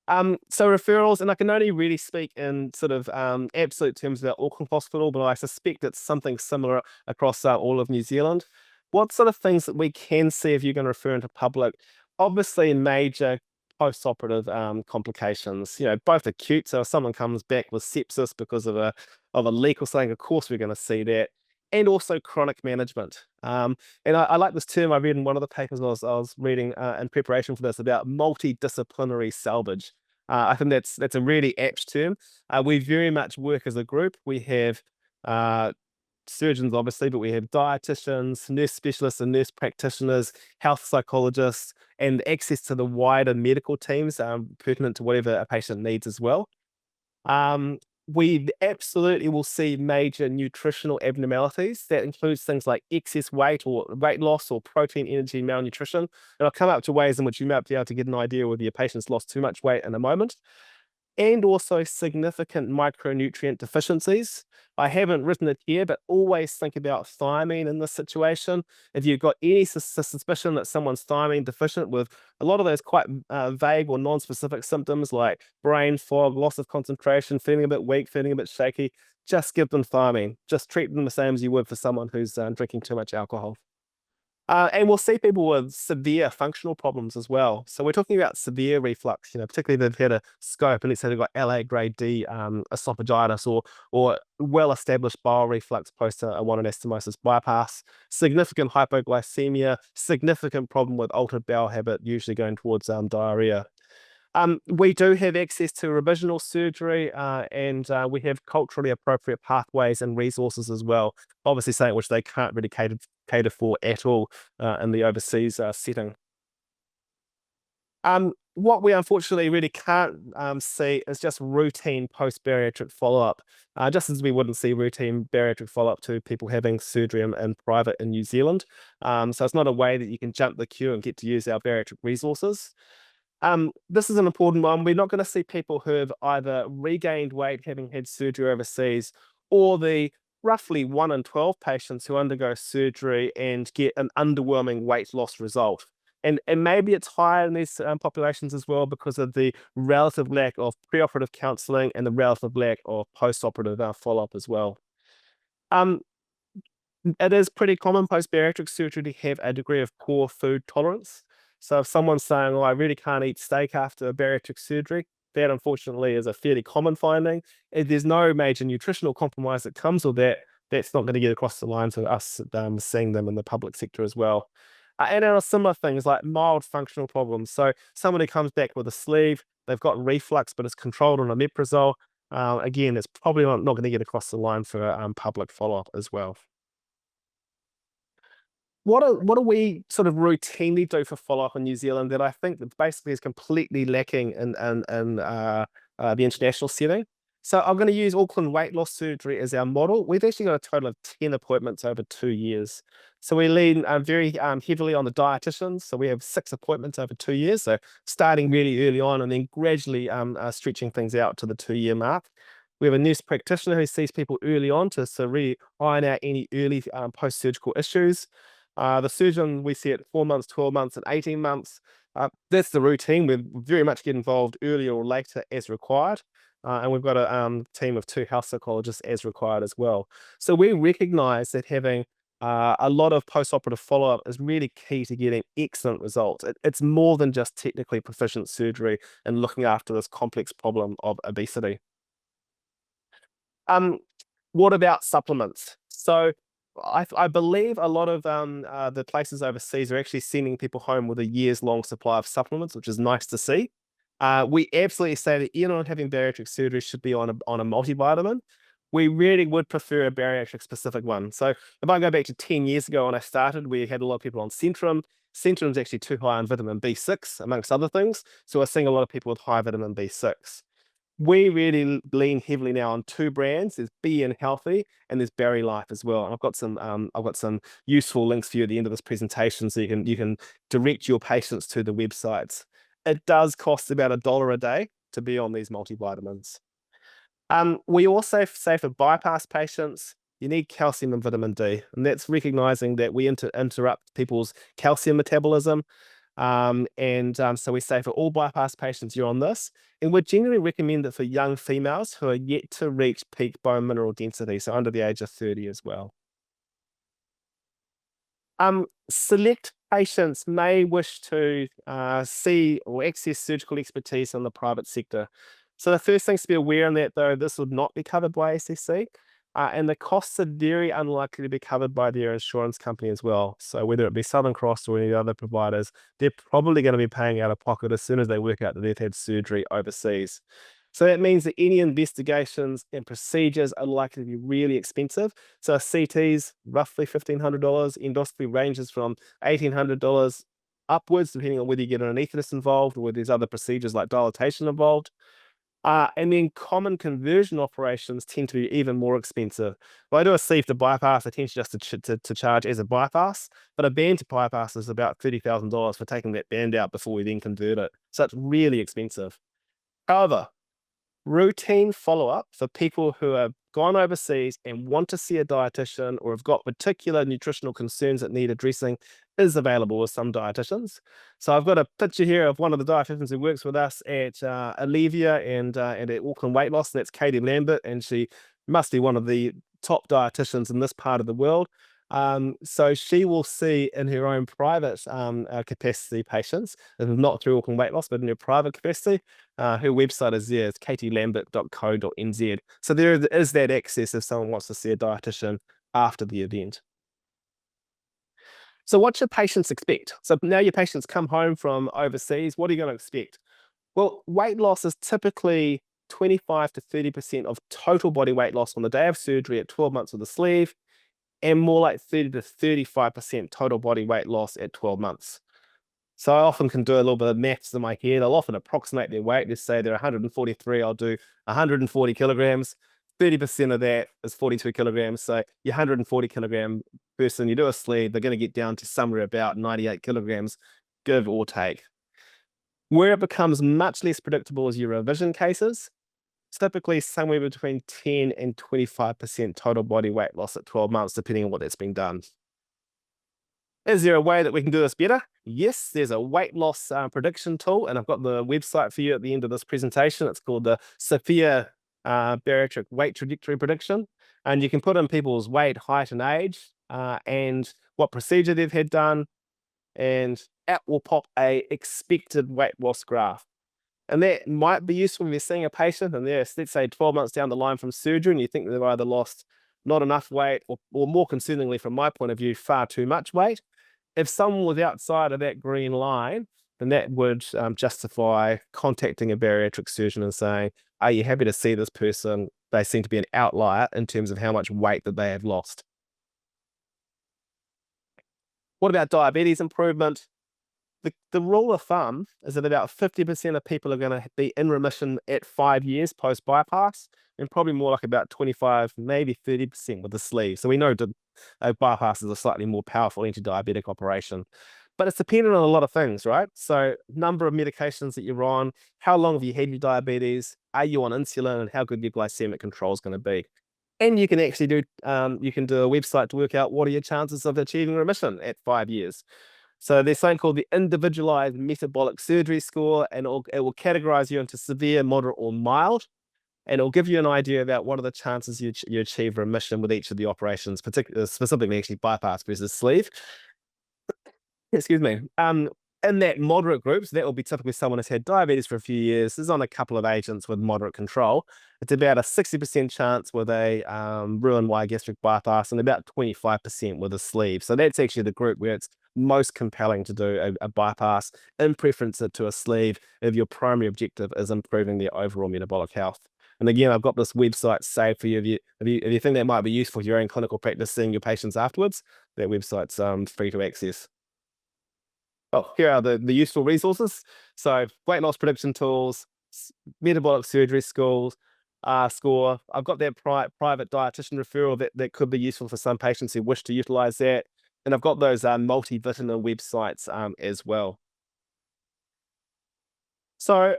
So referrals, and I can only really speak in sort of absolute terms about Auckland Hospital, but I suspect it's something similar across all of New Zealand. What sort of things that we can see if you're going to refer into public? Obviously, major post-operative complications, both acute. So if someone comes back with sepsis because of a leak or something, of course we're going to see that, and also chronic management. And I like this term I read in one of the papers I was reading in preparation for this about multidisciplinary salvage. I think that's a really apt term. We very much work as a group. We have surgeons, obviously, but we have dietitians, nurse specialists and nurse practitioners, health psychologists, and access to the wider medical teams pertinent to whatever a patient needs as well. We absolutely will see major nutritional abnormalities. That includes things like excess weight or weight loss or protein, energy, malnutrition. And I'll come up to ways in which you might be able to get an idea whether your patient's lost too much weight in a moment. And also significant micronutrient deficiencies. I haven't written it here, but always think about thiamine in this situation. If you've got any suspicion that someone's thiamine deficient with a lot of those quite vague or non-specific symptoms like brain fog, loss of concentration, feeling a bit weak, feeling a bit shaky, just give them thiamine. Just treat them the same as you would for someone who's drinking too much alcohol. And we'll see people with severe functional problems as well. So we're talking about severe reflux, particularly if they've had a scope and let's say they've got LA grade D esophagitis or well-established bile reflux post a one anastomosis bypass, significant hypoglycemia, significant problem with altered bowel habit, usually going towards diarrhea. We do have access to revisional surgery and we have culturally appropriate pathways and resources as well. Obviously something which they can't really cater for at all in the overseas setting. What we unfortunately really can't see is just routine post-bariatric follow-up, just as we wouldn't see routine bariatric follow-up to people having surgery in private in New Zealand. So it's not a way that you can jump the queue and get to use our bariatric resources. This is an important one. We're not going to see people who have either regained weight having had surgery overseas, or the roughly 1 in 12 patients who undergo surgery and get an underwhelming weight loss result. And maybe it's higher in these populations as well because of the relative lack of preoperative counseling and the relative lack of post-operative follow-up as well. It is pretty common post-bariatric surgery to have a degree of poor food tolerance. So if someone's saying, "Oh, I really can't eat steak after bariatric surgery," that unfortunately is a fairly common finding. If there's no major nutritional compromise that comes with that, that's not going to get across the line to us seeing them in the public sector as well. And there are similar things like mild functional problems. So somebody comes back with a sleeve, they've got reflux, but it's controlled on omeprazole. Again, it's probably not going to get across the line for public follow-up as well. What do we sort of routinely do for follow-up in New Zealand that I think that basically is completely lacking in the international setting? So I'm going to use Auckland weight loss surgery as our model. We've actually got a total of 10 appointments over 2 years. So we lean very heavily on the dietitians. So we have 6 appointments over 2 years. So starting really early on and then gradually stretching things out to the 2-year mark. We have a nurse practitioner who sees people early on to really iron out any early post-surgical issues. The surgeon we see at 4 months, 12 months, and 18 months. That's the routine. We very much get involved earlier or later as required. And we've got a team of 2 health psychologists as required as well. So we recognize that having a lot of post-operative follow-up is really key to getting excellent results. It's more than just technically proficient surgery and looking after this complex problem of obesity. What about supplements? So I believe a lot of the places overseas are actually sending people home with a year's long supply of supplements, which is nice to see. We absolutely say that anyone having bariatric surgery should be on a multivitamin. We really would prefer a bariatric specific one. So if I go back to 10 years ago when I started, we had a lot of people on Centrum. Centrum is actually too high on vitamin B6, amongst other things. So we're seeing a lot of people with high vitamin B6. We really lean heavily now on 2 brands. There's Be and Healthy, and there's Berry Life as well. And I've got some useful links for you at the end of this presentation, so you can direct your patients to the websites. It does cost about $1 a day to be on these multivitamins. We also say for bypass patients, you need calcium and vitamin D, and that's recognizing that we interrupt people's calcium metabolism. So we say for all bypass patients, you're on this. And we generally recommend it for young females who are yet to reach peak bone mineral density, so under the age of 30 as well. Select patients may wish to see or access surgical expertise in the private sector. So the first thing to be aware on that, though, this would not be covered by SSC. And the costs are very unlikely to be covered by their insurance company as well. So whether it be Southern Cross or any other providers, they're probably going to be paying out of pocket as soon as they work out that they've had surgery overseas. So that means that any investigations and procedures are likely to be really expensive. So a CT's roughly $1,500, endoscopy ranges from $1,800 upwards, depending on whether you get an anaesthetist involved or whether there's other procedures like dilatation involved. And then common conversion operations tend to be even more expensive. If I do a sleeve to bypass, I tend just to charge as a bypass, but a band to bypass is about $30,000 for taking that band out before we then convert it. So it's really expensive. However, routine follow-up for people who have gone overseas and want to see a dietitian or have got particular nutritional concerns that need addressing is available with some dietitians. So I've got a picture here of one of the dietitians who works with us at Allevia and at Auckland Weight Loss, and that's Katie Lambert, and she must be one of the top dietitians in this part of the world. So she will see in her own private capacity patients, not through Auckland Weight Loss, but in her private capacity. Her website is there, it's katielambert.co.nz. So there is that access if someone wants to see a dietitian after the event. So what should patients expect? So now your patients come home from overseas, what are you going to expect? Well, weight loss is typically 25 to 30% of total body weight loss on the day of surgery at 12 months with a sleeve, and more like 30 to 35% total body weight loss at 12 months. So I often can do a little bit of maths in my head. I'll often approximate their weight. Let's say they're 143, I'll do 140 kilograms. 30% of that is 42 kilograms. So your 140 kilogram person, you do a sleeve, they're going to get down to somewhere about 98 kilograms, give or take. Where it becomes much less predictable is your revision cases. Typically somewhere between 10 and 25% total body weight loss at 12 months, depending on what that's been done. Is there a way that we can do this better? Yes, there's a weight loss prediction tool, and I've got the website for you at the end of this presentation. It's called the Bariatric Weight Trajectory Prediction. And you can put in people's weight, height, and age, and what procedure they've had done, and out will pop a expected weight loss graph. And that might be useful if you're seeing a patient and they're, let's say, 12 months down the line from surgery and you think they've either lost not enough weight or more concerningly, from my point of view, far too much weight. If someone was outside of that green line, then that would justify contacting a bariatric surgeon and saying, are you happy to see this person? They seem to be an outlier in terms of how much weight that they have lost. What about diabetes improvement? The rule of thumb is that about 50% of people are going to be in remission at 5 years post bypass, and probably more like about 25, maybe 30% with the sleeve. So we know that bypass is a slightly more powerful anti-diabetic operation, but it's dependent on a lot of things, right? So number of medications that you're on, how long have you had your diabetes, are you on insulin, and how good your glycemic control is going to be. And you can actually do a website to work out what are your chances of achieving remission at 5 years. So there's something called the individualized metabolic surgery score, and it will categorize you into severe, moderate, or mild. And it'll give you an idea about what are the chances you achieve remission with each of the operations, particularly specifically actually bypass versus sleeve. Excuse me. In that moderate group, so that will be typically someone who's had diabetes for a few years, is on a couple of agents with moderate control. It's about a 60% chance with a Roux-en-Y gastric bypass and about 25% with a sleeve. So that's actually the group where it's most compelling to do a bypass, in preference to a sleeve, if your primary objective is improving their overall metabolic health. And again, I've got this website saved for you. If you think that might be useful for your own clinical practice, seeing your patients afterwards, that website's free to access. Oh, here are the useful resources. So weight loss prediction tools, metabolic surgery score. I've got that private dietitian referral that could be useful for some patients who wish to utilize that. And I've got those multivitamin websites as well. So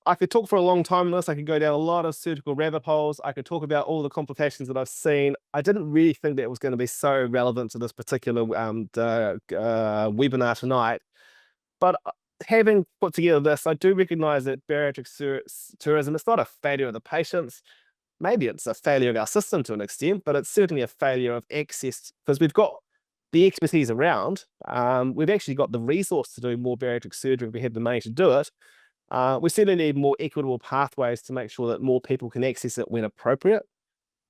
I could talk for a long time on this. I could go down a lot of surgical rabbit holes. I could talk about all the complications that I've seen. I didn't really think that it was going to be so relevant to this particular webinar tonight. But having put together this, I do recognize that bariatric tourism is not a failure of the patients. Maybe it's a failure of our system to an extent, but it's certainly a failure of access, because we've got the expertise around. We've actually got the resource to do more bariatric surgery if we have the money to do it. We certainly need more equitable pathways to make sure that more people can access it when appropriate.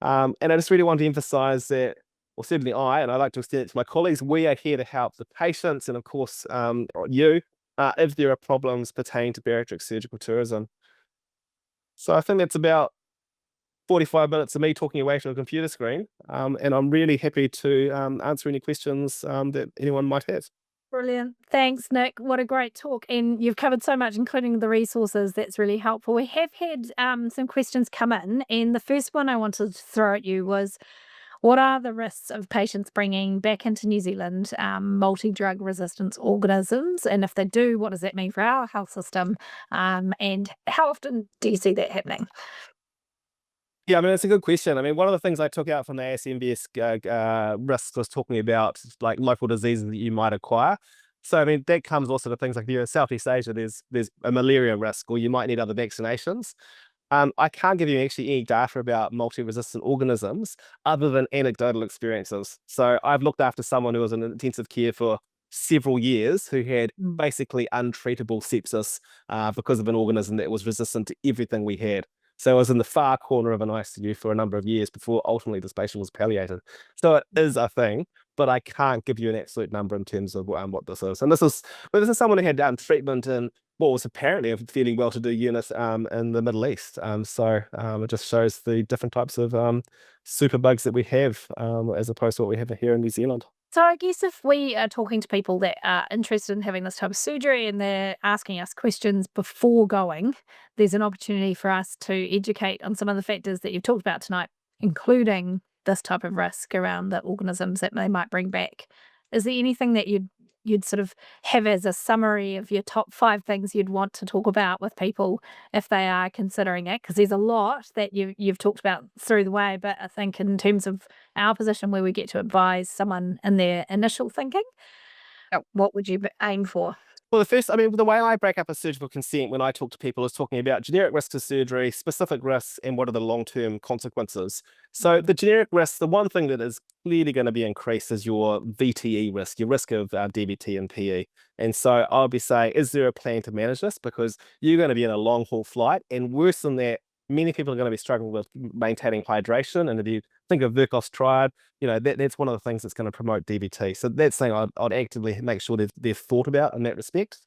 And I just really want to emphasize that, well, certainly and I like to extend it to my colleagues, we are here to help the patients and, of course, you, if there are problems pertaining to bariatric surgical tourism. So I think that's about 45 minutes of me talking away from a computer screen. And I'm really happy to answer any questions that anyone might have. Brilliant. Thanks, Nick. What a great talk. And you've covered so much, including the resources. That's really helpful. We have had some questions come in. And the first one I wanted to throw at you was, what are the risks of patients bringing back into New Zealand multi-drug resistance organisms? And if they do, what does that mean for our health system? And how often do you see that happening? Yeah, I mean, it's a good question. I mean, one of the things I took out from the ASMBS risks was talking about like local diseases that you might acquire. So, I mean, that comes also to things like, Southeast Asia, there's a malaria risk, or you might need other vaccinations. I can't give you actually any data about multi-resistant organisms other than anecdotal experiences. So I've looked after someone who was in intensive care for several years who had basically untreatable sepsis because of an organism that was resistant to everything we had. So I was in the far corner of an ICU for a number of years before ultimately this patient was palliated. So it is a thing, but I can't give you an absolute number in terms of what this is. And this is someone who had treatment in what was apparently a fairly well-to-do unit in the Middle East. It just shows the different types of superbugs that we have as opposed to what we have here in New Zealand. So I guess if we are talking to people that are interested in having this type of surgery and they're asking us questions before going, there's an opportunity for us to educate on some of the factors that you've talked about tonight, including this type of risk around the organisms that they might bring back. Is there anything that you'd sort of have as a summary of your top 5 things you'd want to talk about with people if they are considering it? Because there's a lot that you've talked about through the way, but I think in terms of our position where we get to advise someone in their initial thinking, what would you aim for? Well, the way I break up a surgical consent when I talk to people is talking about generic risks of surgery, specific risks, and what are the long-term consequences. So the generic risks, the one thing that is clearly going to be increased is your VTE risk, your risk of DVT and PE. And so I'll be saying, is there a plan to manage this? Because you're going to be in a long-haul flight, and worse than that, many people are going to be struggling with maintaining hydration. And if you think of Virchow's triad, that's one of the things that's going to promote DVT. So that's something I'd actively make sure they're thought about in that respect.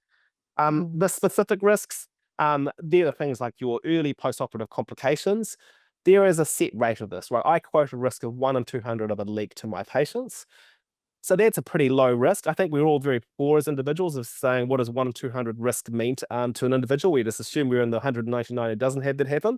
The specific risks, there are things like your early post-operative complications. There is a set rate of this, right? I quote a risk of 1 in 200 of a leak to my patients. So that's a pretty low risk. I think we're all very poor as individuals of saying, what does 1 in 200 risk mean to an individual? We just assume we're in the 199 who doesn't have that happen.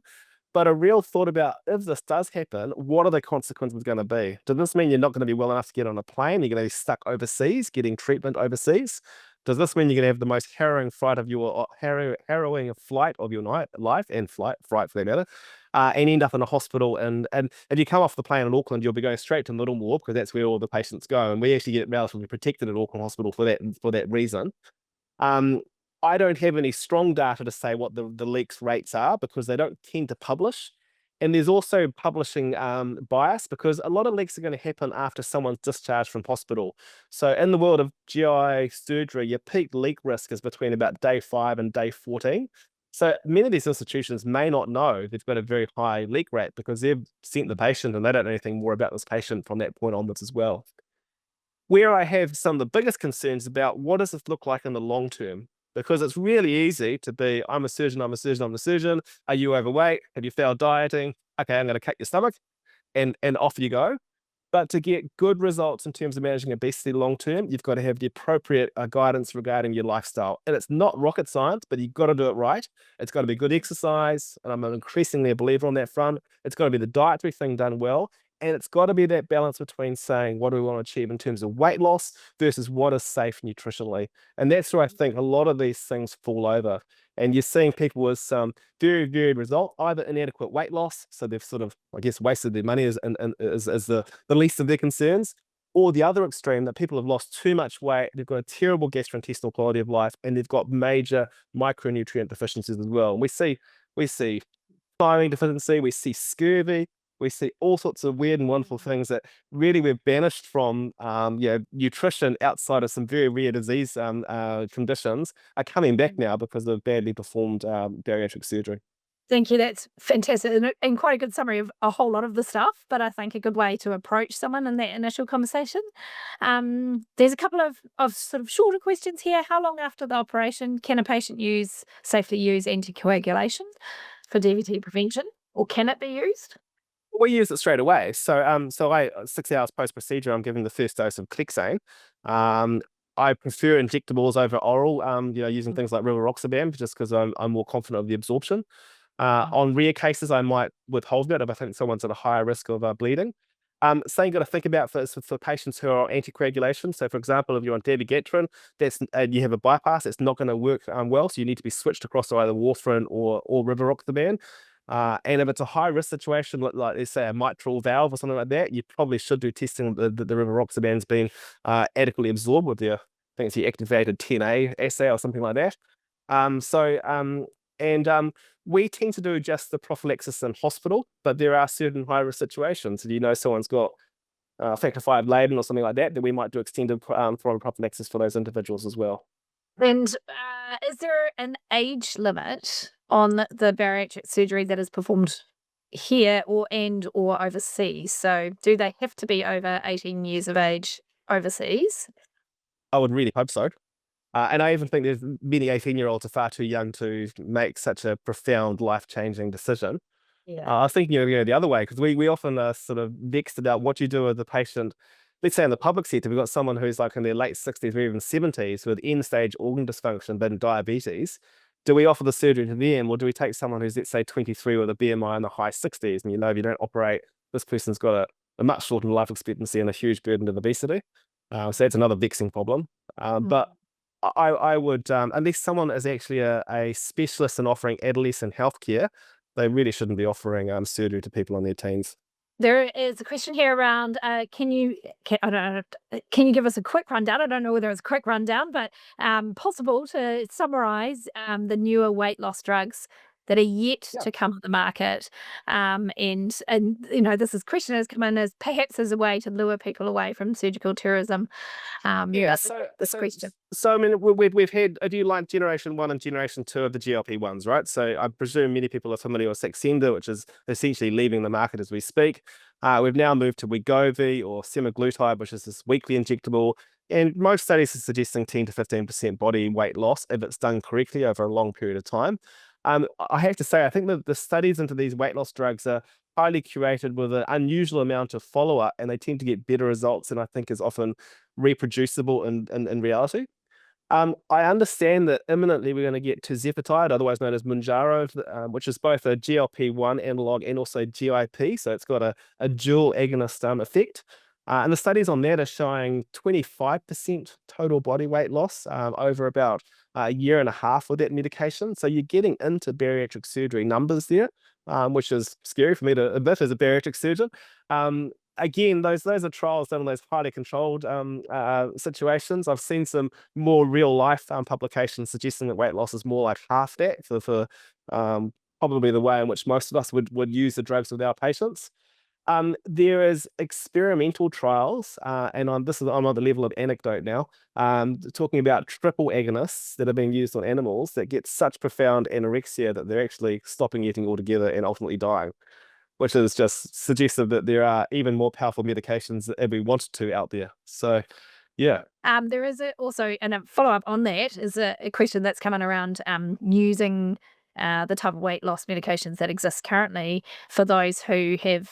But a real thought about, if this does happen, what are the consequences going to be? Does this mean you're not going to be well enough to get on a plane? You're going to be stuck overseas, getting treatment overseas? Does this mean you're going to have the most harrowing flight of your harrowing flight of your life and fright for that matter, and end up in a hospital? And if you come off the plane in Auckland, you'll be going straight to Littlemore because that's where all the patients go, and we actually get relatively protected at Auckland Hospital for that reason. I don't have any strong data to say what the leaks rates are because they don't tend to publish. And there's also publishing bias because a lot of leaks are going to happen after someone's discharged from hospital. So in the world of GI surgery, your peak leak risk is between about day 5 and day 14. So many of these institutions may not know they've got a very high leak rate because they've sent the patient and they don't know anything more about this patient from that point onwards as well. Where I have some of the biggest concerns about what does this look like in the long term? Because it's really easy to be, I'm a surgeon. Are you overweight? Have you failed dieting? Okay, I'm going to cut your stomach and off you go. But to get good results in terms of managing obesity long term, you've got to have the appropriate guidance regarding your lifestyle. And it's not rocket science, but you've got to do it right. It's got to be good exercise. And I'm increasingly a believer on that front. It's got to be the dietary thing done well. And it's got to be that balance between saying, what do we want to achieve in terms of weight loss versus what is safe nutritionally? And that's where I think a lot of these things fall over. And you're seeing people with some very, very result, either inadequate weight loss, so they've sort of, I guess, wasted their money as the least of their concerns, or the other extreme, that people have lost too much weight, they've got a terrible gastrointestinal quality of life, and they've got major micronutrient deficiencies as well. And we see thiamine deficiency, we see scurvy, we see all sorts of weird and wonderful things that really we've banished from nutrition outside of some very rare disease conditions are coming back now because of badly performed bariatric surgery. Thank you. That's fantastic and quite a good summary of a whole lot of the stuff, but I think a good way to approach someone in that initial conversation. There's a couple of sort of shorter questions here. How long after the operation can a patient safely use anticoagulation for DVT prevention, or can it be used? We use it straight away. So, 6 hours post-procedure, I'm giving the first dose of Clexane. I prefer injectables over oral, using things like rivaroxaban just because I'm more confident of the absorption. On rare cases, I might withhold that if I think someone's at a higher risk of bleeding. Something you've got to think about for patients who are on anticoagulation. So, for example, if you're on dabigatran, you have a bypass, it's not going to work well. So you need to be switched across to either warfarin or rivaroxaban. And if it's a high risk situation, like let's say a mitral valve or something like that, you probably should do testing the rivaroxaban's been adequately absorbed with I think it's the activated 10A assay or something like that. We tend to do just the prophylaxis in hospital, but there are certain high risk situations. If someone's got factor V Leiden or something like that, then we might do extended prophylaxis for those individuals as well. And is there an age limit on the bariatric surgery that is performed here or overseas? So do they have to be over 18 years of age overseas? I would really hope so. And I even think there's many 18-year-olds are far too young to make such a profound, life-changing decision. Yeah. I was thinking, the other way, because we often are sort of vexed about what you do with the patient. Let's say in the public sector, we've got someone who's like in their late 60s or even 70s with end-stage organ dysfunction, but diabetes. Do we offer the surgery to them, or do we take someone who's, let's say, 23 with a BMI in the high 60s, and if you don't operate, this person's got a much shortened life expectancy and a huge burden of obesity. So that's another vexing problem. But I would, unless someone is actually a specialist in offering adolescent healthcare, they really shouldn't be offering surgery to people in their teens. There is a question here around, can you give us a quick rundown? I don't know whether it's a quick rundown, but possible to summarize the newer weight loss drugs that are yet to come on the market. And this question has come in as perhaps as a way to lure people away from surgical tourism. This question. So I mean, we've had, do you like generation 1 and generation 2 of the GLP-1s, right? So I presume many people are familiar with Saxenda, which is essentially leaving the market as we speak. We've now moved to Wegovy or semaglutide, which is this weekly injectable. And most studies are suggesting 10 to 15% body weight loss if it's done correctly over a long period of time. I have to say, I think that the studies into these weight loss drugs are highly curated with an unusual amount of follow-up, and they tend to get better results than I think is often reproducible in reality. I understand that imminently we're going to get tirzepatide, otherwise known as Mounjaro, which is both a GLP-1 analog and also GIP, so it's got a dual agonist effect. And the studies on that are showing 25% total body weight loss over about a year and a half with that medication. So you're getting into bariatric surgery numbers there, which is scary for me to admit as a bariatric surgeon. Again, those are trials done in those highly controlled situations. I've seen some more real life publications suggesting that weight loss is more like half that for probably the way in which most of us would use the drugs with our patients. There is experimental trials, and I'm on the level of anecdote now, talking about triple agonists that are being used on animals that get such profound anorexia that they're actually stopping eating altogether and ultimately dying, which is just suggestive that there are even more powerful medications if we wanted to out there. So, yeah. There is also, and a follow-up on that is a question that's coming around using the type of weight loss medications that exist currently for those who have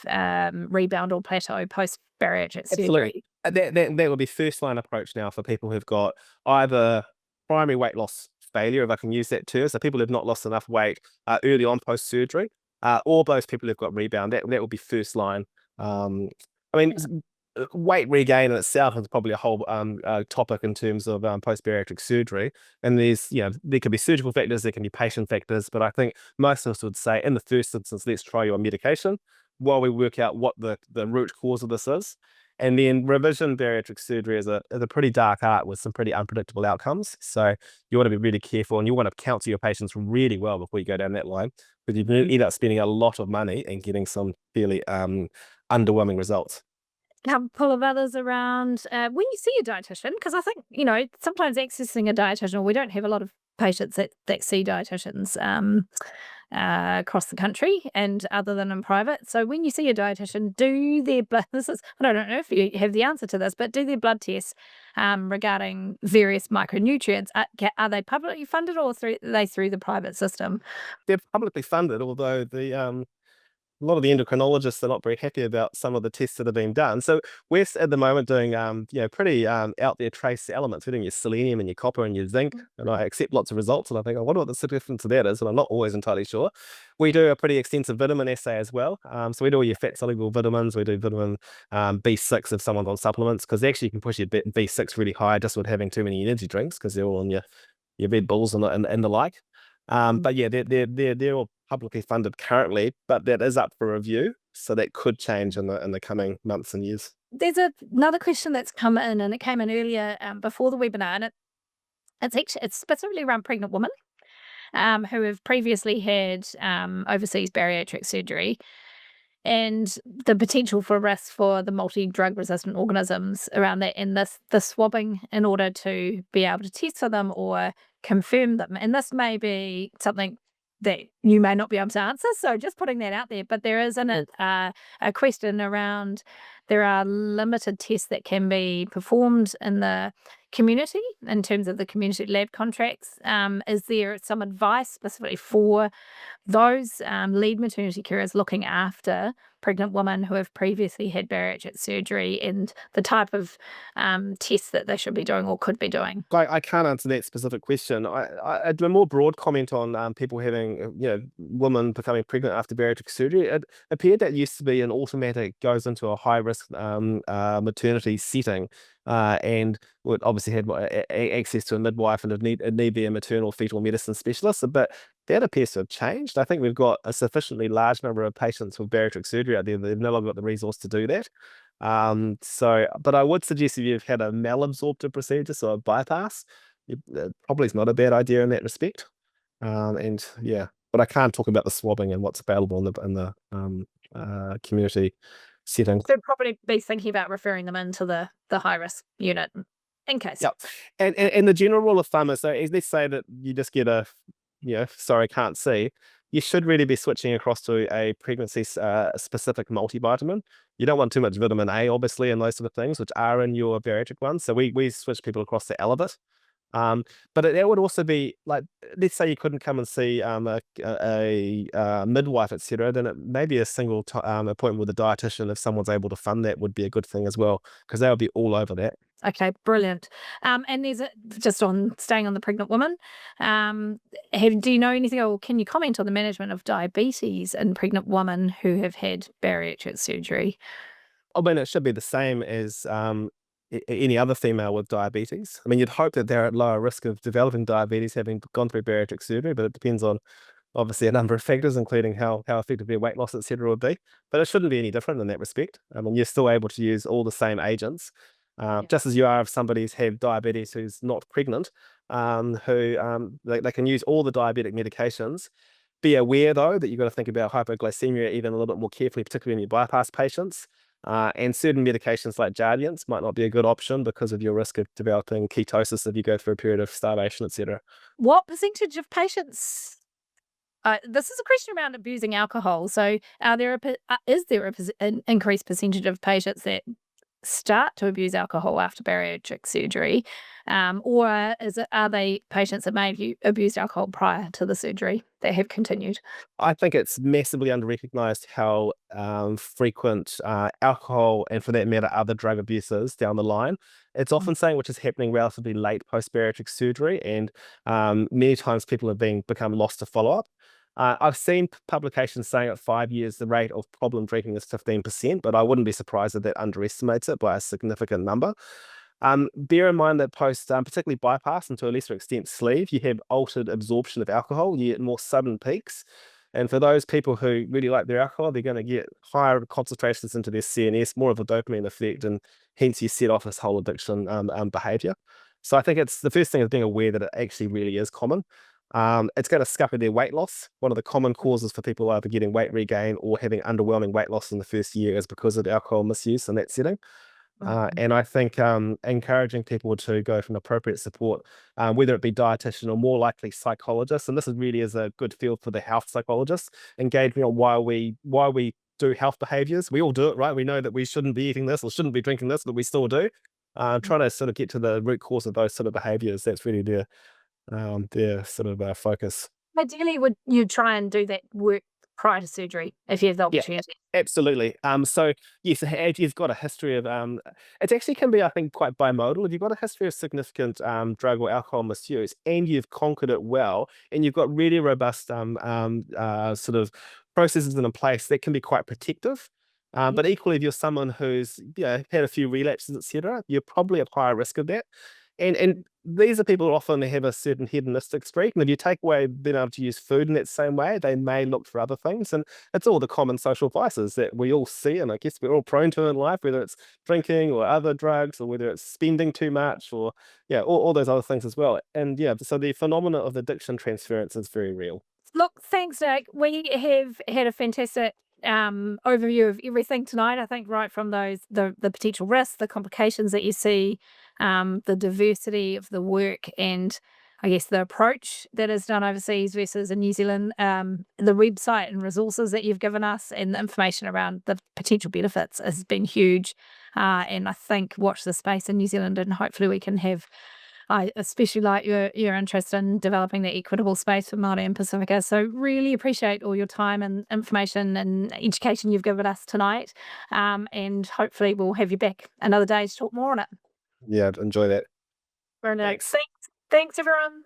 rebound or plateau post-bariatric surgery. Absolutely. That would be first-line approach now for people who've got either primary weight loss failure, if I can use that term, so people who've not lost enough weight early on post-surgery, or those people who've got rebound. That would be first line. Weight regain in itself is probably a whole topic in terms of post-bariatric surgery. And there can be surgical factors, there can be patient factors, but I think most of us would say in the first instance, let's try your medication while we work out what the root cause of this is. And then revision bariatric surgery is a pretty dark art with some pretty unpredictable outcomes. So you want to be really careful, and you want to counsel your patients really well before you go down that line, because you end up spending a lot of money and getting some fairly underwhelming results. Couple of others around when you see a dietitian, because I think sometimes accessing a dietitian, we don't have a lot of patients that see dietitians across the country and other than in private. So when you see a dietitian, do their blood I don't know if you have the answer to this, but do their blood tests regarding various micronutrients. Are they publicly funded, or are they through the private system? They're publicly funded, although a lot of the endocrinologists are not very happy about some of the tests that are being done. So we're at the moment doing pretty out there trace elements. We're doing your selenium and your copper and your zinc, and I accept lots of results, and I think, I wonder what the significance of that is, and I'm not always entirely sure. We do a pretty extensive vitamin assay as well. So we do all your fat soluble vitamins. We do vitamin B6 if someone's on supplements, because actually you can push your B6 really high just with having too many energy drinks, because they're all on your Red Bulls and the like. But yeah, they're all publicly funded currently, but that is up for review, so that could change in the coming months and years. There's another question that's come in, and it came in earlier before the webinar, and it's specifically around pregnant women who have previously had overseas bariatric surgery, and the potential for risk for the multi-drug resistant organisms around that, and the swabbing in order to be able to test for them or confirm them. And this may be something that you may not be able to answer, so just putting that out there. But there is a question around, there are limited tests that can be performed in the community in terms of the community lab contracts. Is there some advice specifically for those lead maternity carers looking after pregnant women who have previously had bariatric surgery, and the type of tests that they should be doing or could be doing? I can't answer that specific question. I do a more broad comment on people having, women becoming pregnant after bariatric surgery. It appeared that used to be an automatic, goes into a high risk maternity setting, and would obviously have access to a midwife, and it'd need be a maternal fetal medicine specialist. But that appears to have changed. I think we've got a sufficiently large number of patients with bariatric surgery out there. They've no longer got the resource to do that. But I would suggest if you've had a malabsorptive procedure, so a bypass, probably is not a bad idea in that respect. And yeah, but I can't talk about the swabbing and what's available in the community setting. So probably be thinking about referring them into the high risk unit in case. Yep. And the general rule of thumb is, so let's say that you just get a, sorry, can't see, you should really be switching across to a pregnancy specific multivitamin. You don't want too much vitamin A, obviously, and those sort of ththings, which are in your bariatric ones. So we switch people across to Elevate. But it would also be like, let's say you couldn't come and see a midwife, etc. Then it maybe a single appointment with a dietitian, if someone's able to fund that, would be a good thing as well, because they'll be all over that. Okay, brilliant. And there's just on staying on the pregnant woman. Do you know anything, or can you comment on the management of diabetes in pregnant women who have had bariatric surgery? I mean, it should be the same as any other female with diabetes. I mean, you'd hope that they're at lower risk of developing diabetes having gone through bariatric surgery, but it depends on obviously a number of factors, including how effective their weight loss, etc. would be. But it shouldn't be any different in that respect. I mean, you're still able to use all the same agents, just as you are if somebody's had diabetes who's not pregnant, they can use all the diabetic medications. Be aware, though, that you've got to think about hypoglycemia even a little bit more carefully, particularly in your bypass patients. And certain medications like Jardiance might not be a good option because of your risk of developing ketosis if you go through a period of starvation, etc. What percentage of patients? This is a question around abusing alcohol. So, is there an increased percentage of patients that start to abuse alcohol after bariatric surgery, or are they patients that may have abused alcohol prior to the surgery that have continued? I think it's massively under-recognized how frequent alcohol, and for that matter, other drug abuse is down the line. It's often something which is happening relatively late post-bariatric surgery, and many times people have become lost to follow-up. I've seen publications saying at 5 years the rate of problem drinking is 15%, but I wouldn't be surprised if that underestimates it by a significant number. Bear in mind that particularly bypass and to a lesser extent sleeve, you have altered absorption of alcohol, you get more sudden peaks. And for those people who really like their alcohol, they're going to get higher concentrations into their CNS, more of a dopamine effect, and hence you set off this whole addiction behavior. So I think it's the first thing is being aware that it actually really is common. It's going to scupper their weight loss. One of the common causes for people either getting weight regain or having underwhelming weight loss in the first year is because of alcohol misuse in that setting. And I think encouraging people to go for an appropriate support, whether it be dietitian or more likely psychologist, and this really is a good field for the health psychologists, engaging on why we do health behaviors. We all do it, right? We know that we shouldn't be eating this or shouldn't be drinking this, but we still do. Trying to sort of get to the root cause of those sort of behaviors. That's really their sort of focus. Ideally, would you try and do that work prior to surgery if you have the Yeah, opportunity? absolutely. So yes, if you've got a history of it actually can be, I think, quite bimodal. If you've got a history of significant drug or alcohol misuse and you've conquered it well, and you've got really robust sort of processes in place, that can be quite protective. But equally, if you're someone who's had a few relapses, etc., you're probably at higher risk of that. And these are people who often have a certain hedonistic streak, and if you take away being able to use food in that same way, they may look for other things. And it's all the common social vices that we all see, and I guess we're all prone to in life, whether it's drinking or other drugs, or whether it's spending too much, or all those other things as well. And so the phenomena of addiction transference is very real. Look, thanks, Nick. We have had a fantastic overview of everything tonight. I think right from the potential risks, the complications that you see, the diversity of the work, and I guess the approach that is done overseas versus in New Zealand, the website and resources that you've given us, and the information around the potential benefits has been huge. And I think watch the space in New Zealand, and hopefully we can have. I especially like your interest in developing the equitable space for Māori and Pacifica. So really appreciate all your time and information and education you've given us tonight. And hopefully we'll have you back another day to talk more on it. Yeah, enjoy that. Brilliant. Thanks. Thanks everyone.